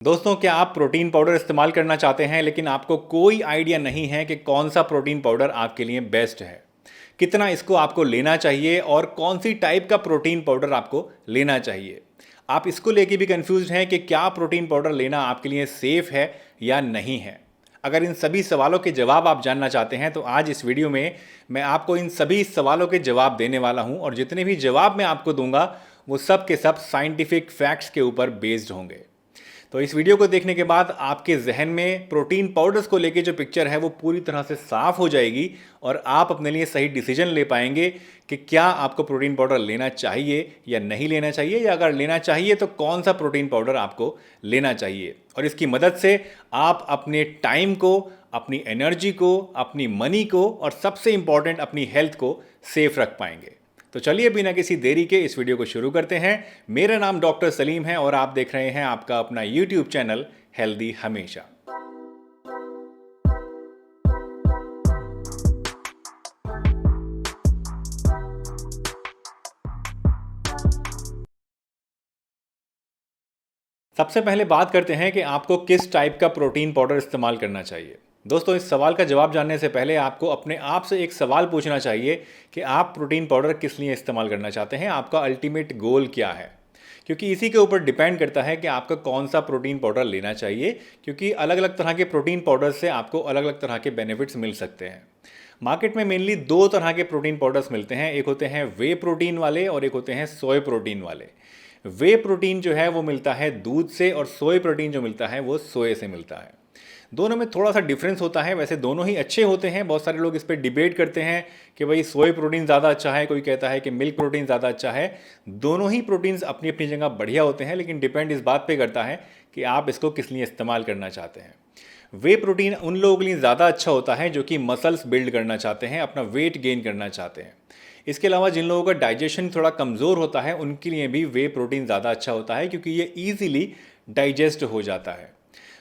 दोस्तों, क्या आप प्रोटीन पाउडर इस्तेमाल करना चाहते हैं लेकिन आपको कोई आइडिया नहीं है कि कौन सा प्रोटीन पाउडर आपके लिए बेस्ट है, कितना इसको आपको लेना चाहिए और कौन सी टाइप का प्रोटीन पाउडर आपको लेना चाहिए। आप इसको लेके भी कंफ्यूज्ड हैं कि क्या प्रोटीन पाउडर लेना आपके लिए सेफ है या नहीं है। अगर इन सभी सवालों के जवाब आप जानना चाहते हैं तो आज इस वीडियो में मैं आपको इन सभी सवालों के जवाब देने वाला हूं और जितने भी जवाब मैं आपको दूंगा वो सब के सब साइंटिफिक फैक्ट्स के ऊपर बेस्ड होंगे। तो इस वीडियो को देखने के बाद आपके जहन में प्रोटीन पाउडर्स को लेके जो पिक्चर है वो पूरी तरह से साफ हो जाएगी और आप अपने लिए सही डिसीजन ले पाएंगे कि क्या आपको प्रोटीन पाउडर लेना चाहिए या नहीं लेना चाहिए, या अगर लेना चाहिए तो कौन सा प्रोटीन पाउडर आपको लेना चाहिए। और इसकी मदद से आप अपने टाइम को, अपनी एनर्जी को, अपनी मनी को और सबसे इंपॉर्टेंट अपनी हेल्थ को सेफ रख पाएंगे। तो चलिए बिना किसी देरी के इस वीडियो को शुरू करते हैं। मेरा नाम डॉक्टर सलीम है और आप देख रहे हैं आपका अपना यूट्यूब चैनल हेल्दी हमेशा। सबसे पहले बात करते हैं कि आपको किस टाइप का प्रोटीन पाउडर इस्तेमाल करना चाहिए। दोस्तों, इस सवाल का जवाब जानने से पहले आपको अपने आप से एक सवाल पूछना चाहिए कि आप प्रोटीन पाउडर किस लिए इस्तेमाल करना चाहते हैं, आपका अल्टीमेट गोल क्या है। क्योंकि इसी के ऊपर डिपेंड करता है कि आपका कौन सा प्रोटीन पाउडर लेना चाहिए, क्योंकि अलग अलग तरह के प्रोटीन पाउडर से आपको अलग अलग तरह के बेनिफिट्स मिल सकते हैं। मार्केट में मेनली दो तरह के प्रोटीन पाउडर्स मिलते हैं, एक होते हैं वे प्रोटीन वाले और एक होते हैं सोय प्रोटीन वाले। वे प्रोटीन जो है वो मिलता है दूध से और सोय प्रोटीन जो मिलता है वो सोए से मिलता है। दोनों में थोड़ा सा डिफरेंस होता है, वैसे दोनों ही अच्छे होते हैं। बहुत सारे लोग इस पर डिबेट करते हैं कि भाई सोय प्रोटीन ज़्यादा अच्छा है, कोई कहता है कि मिल्क प्रोटीन ज़्यादा अच्छा है। दोनों ही प्रोटीन्स अपनी अपनी जगह बढ़िया होते हैं, लेकिन डिपेंड इस बात पे करता है कि आप इसको किस लिए इस्तेमाल करना चाहते हैं। वे प्रोटीन उन लोगों के लिए ज़्यादा अच्छा होता है जो कि मसल्स बिल्ड करना चाहते हैं, अपना वेट गेन करना चाहते हैं। इसके अलावा जिन लोगों का डाइजेशन थोड़ा कमज़ोर होता है उनके लिए भी वे प्रोटीन ज़्यादा अच्छा होता है, क्योंकि ये ईजिली डाइजेस्ट हो जाता है।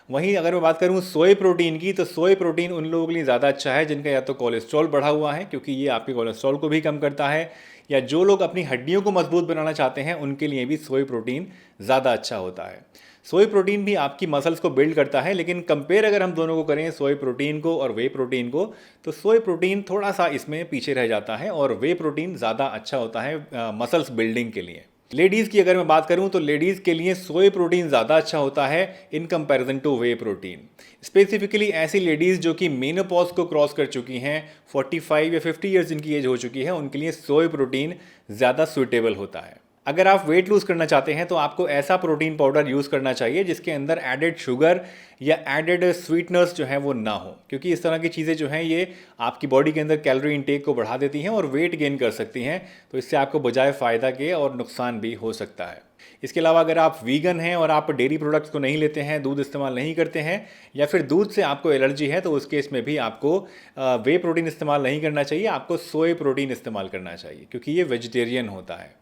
वहीं अगर मैं बात करूं सोय प्रोटीन की, तो सोय प्रोटीन उन लोगों के लिए ज़्यादा अच्छा है जिनका या तो कोलेस्ट्रॉल बढ़ा हुआ है, क्योंकि ये आपके कोलेस्ट्रॉल को भी कम करता है, या जो लोग अपनी हड्डियों को मजबूत बनाना चाहते हैं उनके लिए भी सोय प्रोटीन ज़्यादा अच्छा होता है। सोय प्रोटीन भी आपकी मसल्स को बिल्ड करता है, लेकिन कंपेयर अगर हम दोनों को करें, सोय प्रोटीन को और वे प्रोटीन को, तो सोय प्रोटीन थोड़ा सा इसमें पीछे रह जाता है और वे प्रोटीन ज़्यादा अच्छा होता है मसल्स बिल्डिंग के लिए। लेडीज़ की अगर मैं बात करूं तो लेडीज़ के लिए सोय प्रोटीन ज़्यादा अच्छा होता है in comparison two way protein. Specifically ऐसी लेडीज़ जो कि मेनोपॉज को क्रॉस कर चुकी हैं, 45 या 50 ईयर्स जिनकी एज हो चुकी है, उनके लिए सोय प्रोटीन ज़्यादा सूटेबल होता है। अगर आप वेट लूज़ करना चाहते हैं तो आपको ऐसा प्रोटीन पाउडर यूज़ करना चाहिए जिसके अंदर एडेड शुगर या एडेड स्वीटनर्स जो हैं वो ना हो, क्योंकि इस तरह की चीज़ें जो हैं ये आपकी बॉडी के अंदर कैलोरी इंटेक को बढ़ा देती हैं और वेट गेन कर सकती हैं। तो इससे आपको बजाय फ़ायदा के और नुकसान भी हो सकता है। इसके अलावा अगर आप वीगन हैं और आप डेयरी प्रोडक्ट्स को नहीं लेते हैं, दूध इस्तेमाल नहीं करते हैं, या फिर दूध से आपको एलर्जी है, तो उस केस में भी आपको वे प्रोटीन इस्तेमाल नहीं करना चाहिए, आपको सोय प्रोटीन इस्तेमाल करना चाहिए, क्योंकि ये वेजिटेरियन होता है।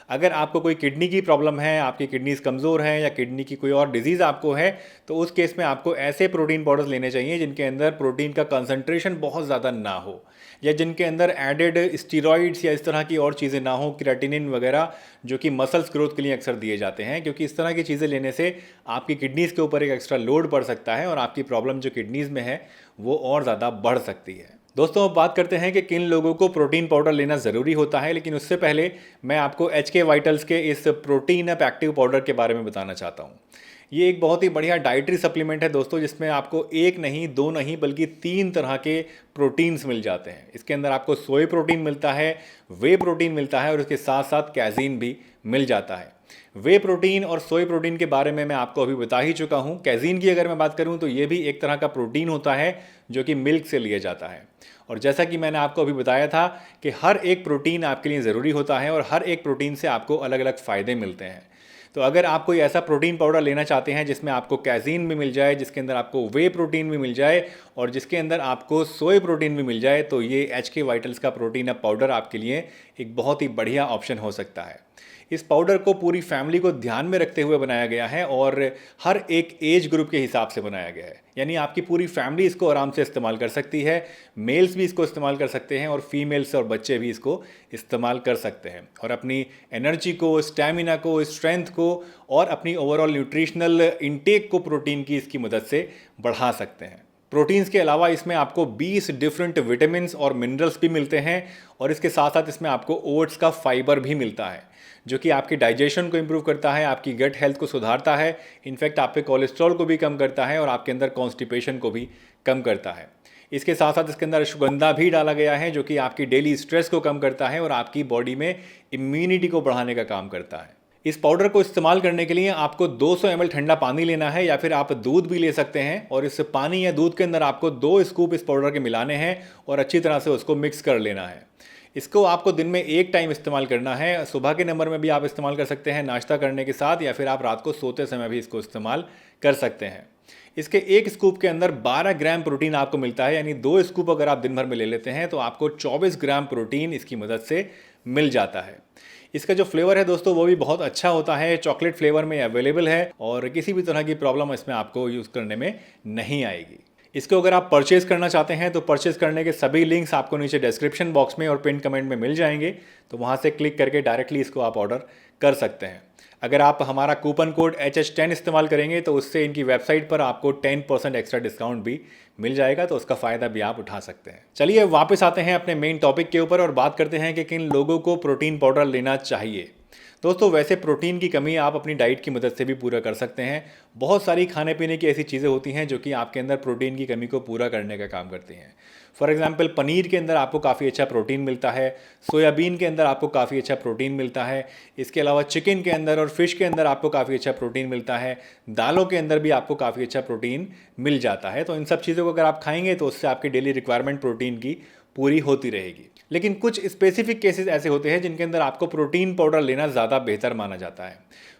अगर आपको कोई किडनी की प्रॉब्लम है, आपकी किडनीज़ कमज़ोर हैं या किडनी की कोई और डिजीज़ आपको है, तो उस केस में आपको ऐसे प्रोटीन पाउडर्स लेने चाहिए जिनके अंदर प्रोटीन का कंसंट्रेशन बहुत ज़्यादा ना हो, या जिनके अंदर एडेड स्टीरॉइड्स या इस तरह की और चीज़ें ना हो, क्रिएटिनिन वगैरह, जो कि मसल्स ग्रोथ के लिए अक्सर दिए जाते हैं, क्योंकि इस तरह की चीज़ें लेने से आपकी किडनीज़ के ऊपर एक एक्स्ट्रा लोड पड़ सकता है और आपकी प्रॉब्लम जो किडनीज़ में है वो और ज़्यादा बढ़ सकती है। दोस्तों, अब बात करते हैं कि किन लोगों को प्रोटीन पाउडर लेना ज़रूरी होता है, लेकिन उससे पहले मैं आपको HK वाइटल्स के इस प्रोटीन अप एक्टिव पाउडर के बारे में बताना चाहता हूँ। ये एक बहुत ही बढ़िया डाइटरी सप्लीमेंट है दोस्तों, जिसमें आपको एक नहीं, दो नहीं, बल्कि 3 तरह के प्रोटीन्स मिल जाते हैं। इसके अंदर आपको सोय प्रोटीन मिलता है, वे प्रोटीन मिलता है और उसके साथ साथ कैज़ीन भी मिल जाता है। वे प्रोटीन और सोय प्रोटीन के बारे में मैं आपको अभी बता ही चुका हूँ। कैज़ीन की अगर मैं बात करूँ तो ये भी एक तरह का प्रोटीन होता है जो कि मिल्क से लिया जाता है। और जैसा कि मैंने आपको अभी बताया था कि हर एक प्रोटीन आपके लिए ज़रूरी होता है और हर एक प्रोटीन से आपको अलग अलग फ़ायदे मिलते हैं। तो अगर आप कोई ऐसा प्रोटीन पाउडर लेना चाहते हैं जिसमें आपको कैज़ीन भी मिल जाए, जिसके अंदर आपको वे प्रोटीन भी मिल जाए और जिसके अंदर आपको सोय प्रोटीन भी मिल जाए, तो ये HK वाइटल्स का प्रोटीन अप पाउडर आपके लिए एक बहुत ही बढ़िया ऑप्शन हो सकता है। इस पाउडर को पूरी फैमिली को ध्यान में रखते हुए बनाया गया है और हर एक एज ग्रुप के हिसाब से बनाया गया है, यानी आपकी पूरी फैमिली इसको आराम से इस्तेमाल कर सकती है। मेल्स भी इसको इस्तेमाल कर सकते हैं और फीमेल्स और बच्चे भी इसको इस्तेमाल कर सकते हैं और अपनी एनर्जी को, स्टैमिना को, स्ट्रेंथ को और अपनी ओवरऑल न्यूट्रिशनल इंटेक को प्रोटीन की इसकी मदद से बढ़ा सकते हैं। प्रोटीन्स के अलावा इसमें आपको 20 डिफरेंट विटामिन्स और मिनरल्स भी मिलते हैं और इसके साथ साथ इसमें आपको ओट्स का फाइबर भी मिलता है जो कि आपकी डाइजेशन को इम्प्रूव करता है, आपकी गट हेल्थ को सुधारता है, इनफैक्ट आपके कोलेस्ट्रॉल को भी कम करता है और आपके अंदर कॉन्स्टिपेशन को भी कम करता है। इसके साथ साथ इसके अंदर अश्वगंधा भी डाला गया है जो कि आपकी डेली स्ट्रेस को कम करता है और आपकी बॉडी में इम्यूनिटी को बढ़ाने का काम करता है। इस पाउडर को इस्तेमाल करने के लिए आपको 200 ml ठंडा पानी लेना है या फिर आप दूध भी ले सकते हैं और इस पानी या दूध के अंदर आपको 2 स्कूप इस पाउडर के मिलाने हैं और अच्छी तरह से उसको मिक्स कर लेना है। इसको आपको दिन में एक टाइम इस्तेमाल करना है। सुबह के नंबर में भी आप इस्तेमाल कर सकते हैं नाश्ता करने के साथ, या फिर आप रात को सोते समय भी इसको इस्तेमाल कर सकते हैं। इसके एक स्कूप के अंदर 12 ग्राम प्रोटीन आपको मिलता है, यानी 2 स्कूप अगर आप दिन भर में ले लेते हैं तो आपको 24 ग्राम प्रोटीन इसकी मदद से मिल जाता है। इसका जो फ्लेवर है दोस्तों वो भी बहुत अच्छा होता है, चॉकलेट फ्लेवर में अवेलेबल है और किसी भी तरह की प्रॉब्लम इसमें आपको यूज़ करने में नहीं आएगी। इसको अगर आप परचेज़ करना चाहते हैं तो परचेज़ करने के सभी लिंक्स आपको नीचे डिस्क्रिप्शन बॉक्स में और पिन कमेंट में मिल जाएंगे, तो वहाँ से क्लिक करके डायरेक्टली इसको आप ऑर्डर कर सकते हैं। अगर आप हमारा कूपन कोड HH10 इस्तेमाल करेंगे तो उससे इनकी वेबसाइट पर आपको 10% एक्स्ट्रा डिस्काउंट भी मिल जाएगा, तो उसका फ़ायदा भी आप उठा सकते हैं। चलिए वापस आते हैं अपने मेन टॉपिक के ऊपर और बात करते हैं कि किन लोगों को प्रोटीन पाउडर लेना चाहिए। दोस्तों वैसे प्रोटीन की कमी आप अपनी डाइट की मदद से भी पूरा कर सकते हैं। बहुत सारी खाने पीने की ऐसी चीज़ें होती हैं जो कि आपके अंदर प्रोटीन की कमी को पूरा करने का काम करती हैं। फॉर एग्जांपल पनीर के अंदर आपको काफ़ी अच्छा प्रोटीन मिलता है, सोयाबीन के अंदर आपको काफ़ी अच्छा प्रोटीन मिलता है, इसके अलावा चिकन के अंदर और फिश के अंदर आपको काफ़ी अच्छा प्रोटीन मिलता है, दालों के अंदर भी आपको काफ़ी अच्छा प्रोटीन मिल जाता है। तो इन सब चीज़ों को अगर आप खाएंगे तो उससे आपकी डेली रिक्वायरमेंट प्रोटीन की पूरी होती रहेगी। लेकिन कुछ स्पेसिफिक केसेस ऐसे होते हैं जिनके अंदर आपको प्रोटीन पाउडर लेना ज़्यादा बेहतर माना जाता है।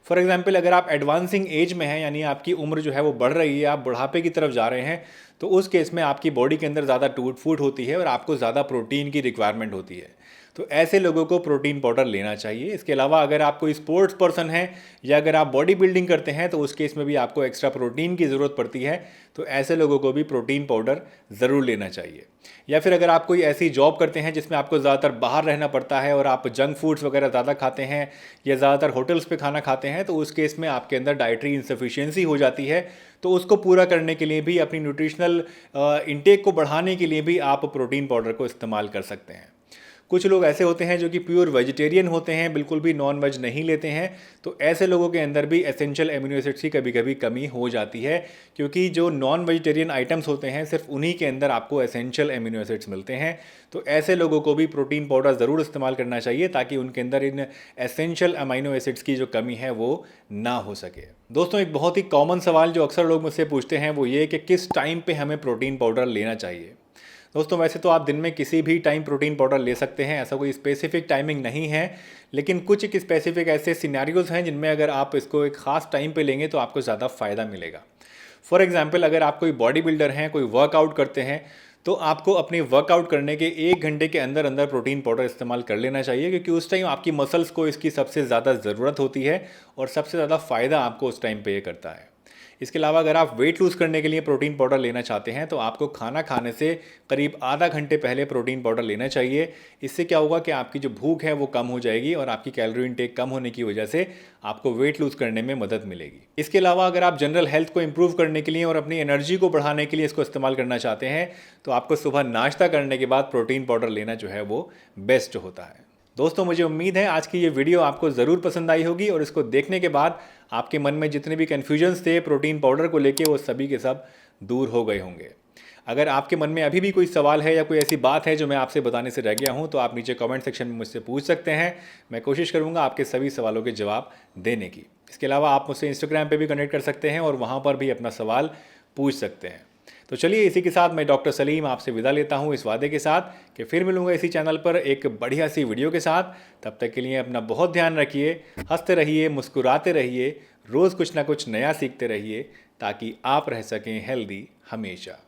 फॉर एग्जांपल अगर आप एडवांसिंग एज में हैं, यानी आपकी उम्र जो है वो बढ़ रही है, आप बुढ़ापे की तरफ जा रहे हैं, तो उस केस में आपकी बॉडी के अंदर ज़्यादा टूट फूट होती है और आपको ज़्यादा प्रोटीन की रिक्वायरमेंट होती है, तो ऐसे लोगों को प्रोटीन पाउडर लेना चाहिए। इसके अलावा अगर आप कोई स्पोर्ट्स पर्सन हैं या अगर आप बॉडी बिल्डिंग करते हैं तो उस केस में भी आपको एक्स्ट्रा प्रोटीन की ज़रूरत पड़ती है, तो ऐसे लोगों को भी प्रोटीन पाउडर ज़रूर लेना चाहिए। या फिर अगर आप कोई ऐसी जॉब करते हैं जिसमें आपको ज़्यादातर बाहर रहना पड़ता है और आप जंक फूड्स वगैरह ज़्यादा खाते हैं या ज़्यादातर होटल्स पे खाना खाते हैं, तो उस केस में आपके अंदर डाइटरी इंसफिशिएंसी हो जाती है, तो उसको पूरा करने के लिए भी, अपनी न्यूट्रिशनल इंटेक को बढ़ाने के लिए भी आप प्रोटीन पाउडर को इस्तेमाल कर सकते हैं। कुछ लोग ऐसे होते हैं जो कि प्योर वेजिटेरियन होते हैं, बिल्कुल भी नॉन वेज नहीं लेते हैं, तो ऐसे लोगों के अंदर भी एसेंशियल एमिनो एसिड्स की कभी कभी कमी हो जाती है, क्योंकि जो नॉन वेजिटेरियन आइटम्स होते हैं सिर्फ उन्हीं के अंदर आपको एसेंशियल एमिनो एसिड्स मिलते हैं। तो ऐसे लोगों को भी प्रोटीन पाउडर ज़रूर इस्तेमाल करना चाहिए ताकि उनके अंदर इन एसेंशियल अमाइनो एसिड्स की जो कमी है वो ना हो सके। दोस्तों एक बहुत ही कॉमन सवाल जो अक्सर लोग मुझसे पूछते हैं वो ये कि किस टाइम पे हमें प्रोटीन पाउडर लेना चाहिए। दोस्तों वैसे तो आप दिन में किसी भी टाइम प्रोटीन पाउडर ले सकते हैं, ऐसा कोई स्पेसिफिक टाइमिंग नहीं है, लेकिन कुछ एक स्पेसिफिक ऐसे सिनेरियोज हैं जिनमें अगर आप इसको एक ख़ास टाइम पे लेंगे तो आपको ज़्यादा फ़ायदा मिलेगा। फॉर एग्जांपल अगर आप कोई बॉडी बिल्डर हैं, कोई वर्कआउट करते हैं, तो आपको अपने वर्कआउट करने के 1 घंटे के अंदर अंदर प्रोटीन पाउडर इस्तेमाल कर लेना चाहिए, क्योंकि उस टाइम आपकी मसल्स को इसकी सबसे ज़्यादा ज़रूरत होती है और सबसे ज़्यादा फ़ायदा आपको उस टाइम पे ये करता है। इसके अलावा अगर आप वेट लूज़ करने के लिए प्रोटीन पाउडर लेना चाहते हैं तो आपको खाना खाने से करीब आधा घंटे पहले प्रोटीन पाउडर लेना चाहिए। इससे क्या होगा कि आपकी जो भूख है वो कम हो जाएगी और आपकी कैलोरी इनटेक कम होने की वजह से आपको वेट लूज़ करने में मदद मिलेगी। इसके अलावा अगर आप जनरल हेल्थ को इंप्रूव करने के लिए और अपनी एनर्जी को बढ़ाने के लिए इसको इस्तेमाल करना चाहते हैं तो आपको सुबह नाश्ता करने के बाद प्रोटीन पाउडर लेना जो है वो बेस्ट होता है। दोस्तों मुझे उम्मीद है आज की ये वीडियो आपको ज़रूर पसंद आई होगी और इसको देखने के बाद आपके मन में जितने भी कन्फ्यूजन्स थे प्रोटीन पाउडर को लेके वो सभी के सब दूर हो गए होंगे। अगर आपके मन में अभी भी कोई सवाल है या कोई ऐसी बात है जो मैं आपसे बताने से रह गया हूं तो आप नीचे कमेंट सेक्शन में मुझसे पूछ सकते हैं। मैं कोशिश करूंगा आपके सभी सवालों के जवाब देने की। इसके अलावा आप मुझसे इंस्टाग्राम पे भी कनेक्ट कर सकते हैं और वहाँ पर भी अपना सवाल पूछ सकते हैं। तो चलिए इसी के साथ मैं डॉक्टर सलीम आपसे विदा लेता हूं इस वादे के साथ कि फिर मिलूंगा इसी चैनल पर एक बढ़िया सी वीडियो के साथ। तब तक के लिए अपना बहुत ध्यान रखिए, हंसते रहिए, मुस्कुराते रहिए, रोज़ कुछ ना कुछ नया सीखते रहिए ताकि आप रह सकें हेल्दी हमेशा।